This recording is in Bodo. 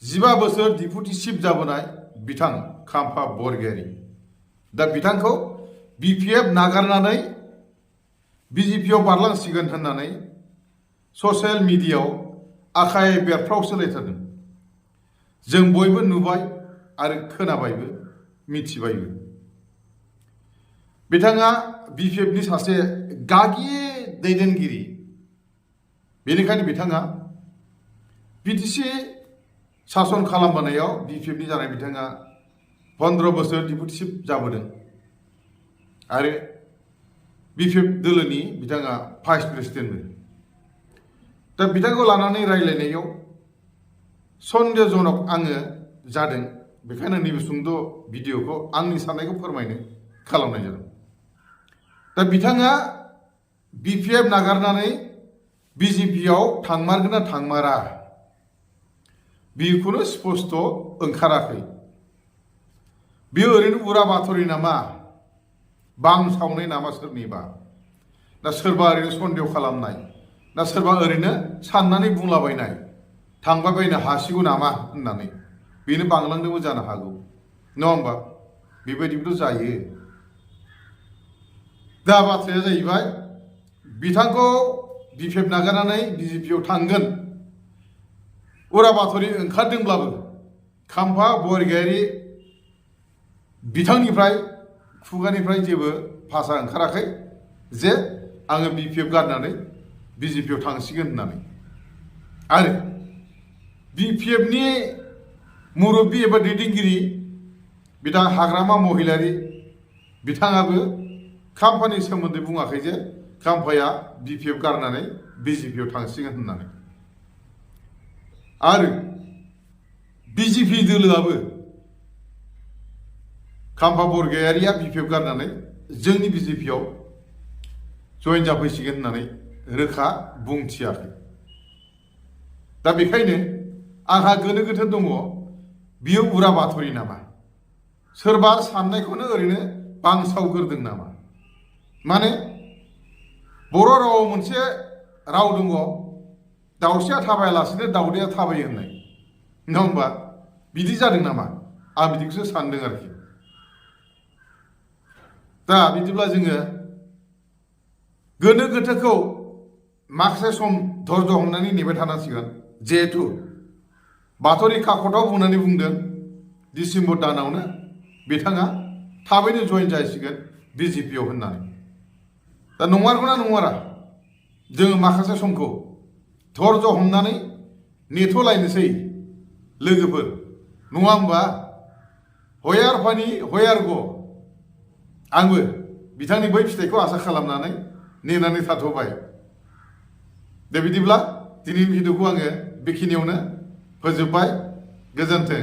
15 बोसोर डिपुटि चिफ जाबोनाय बिथां खाम्फा बरगयारी दा बिथांखौ बिपिएफ नागारनानै बिजेपिआव बारलांसिगोन होननानै ससियेल मिडियायाव आखाइ बेरफ्राव सोलायथारदों। जों बयबो नुबाय आरो खोनाबायबो मिथिबायबो। बिथाङा बिपिएफनि सासे गागि दैदेनगिरि। बेनिखायनो बिथाङा बिटिसि शासन खालामबोनायाव बिपिएफनि जानाय बिथाङा 15 बोसोर डिपुटि चिफ जाबोदों आरो बिपिएफ दोलोनि बिथाङा भाइस प्रेसिडेन्टबो। दा बिथांखौ लानानै रायलायनायाव सन्देहजनक आङो जादों। बेखायनो नैबे सुंद' भिडिअखौ आंनि साननायखौ फोरमायनो खालामनाय जादों। दा बिथाङा बिपिएफ नागारनानै बिजेपिआव थांमारगोन ना थांमारा बेखौनो स्पष्ट ओंखाराखै। बेयो ओरैनो उरा बाथरि नामा, बां सावनाय नामा सोरनिबा, ना सोरबा ओरैनो सन्देह खालामनाय, ना सोरबा ओरैनो साननानै बुंलाबायनाय थांबायबायनो हासिगौ नामा होननानै बेनो बांलांदोंबो जानो हागौ, नङा होमबा? बेबायदिबोथ' जायो। दा बाथ्राया जाहैबाय बिथांखौ बिपिएफ नागारनानै बिजेपिआव थांगोन उरा बाथरि ओंखारदोंब्लाबो खाम्फा बरगयारी बिथांनिफ्राय खुगानिफ्राय जेबो भाषा ओंखाराखै जे आङो बिपिएफ गारनानै बिजेपिआव थांसिगोन होननानै। आरो बिपिएफनि मुरब्बी एबा दैदेनगिरि बिथां हाग्रामा महिलारी बिथाङाबो खाम्फानि सोमोन्दै बुङाखै जे खाम्फाया बिपिएफ गारनानै बिजेपिआव थांसिगोन होननानै। आरो बिजेपि दोलोआबो खाम्फा बरगयारीया बिपिएफ गारनानै जोंनि बिजेपिआव जयेन जाफैसिगोन होननानै रोखा बुंथियाखै। दा बेखायनो आंहा गोनो गोथो दङ, बियो उरा बाथरि नामा, सोरबा साननायखौनो ओरैनो बांसावग्रोदों नामा? माने बर' रावाव मोनसे राव दङ, दाउस्रिया थाबायालासिनो दाउदैया थाबायो होननाय, नङा होमबा? बिदि जादों नामा? आं बिदिखौसो सानदों आरोखि। दा बिदिब्ला जोङो गोनो गोथोखौ माखासे सम धर्ज हमनानै नेबाय थानांसिगोन। जिहेथु बाथरि काकतआव बुंनानै बुंदों डिसेम्बर दानावनो बिथाङा थाबैनो जयेन जासिगोन बिजेपिआव होननानै। दा नंमारगौना नंमारा? जोङो माखासे समखौ धर्ज हमनानै नेथ'लायनोसै लोगोफोर, नङा होमबा? हयार फानि हयार ग। आंबो बिथांनि बै फिथाइखौ आसा खालामनानै नेनानै थाथ'बाय। दे बिदिब्ला दिनैनि भिडिअखौ आङो बेखिनियावनो फोजोबबाय। गोजोन्थों।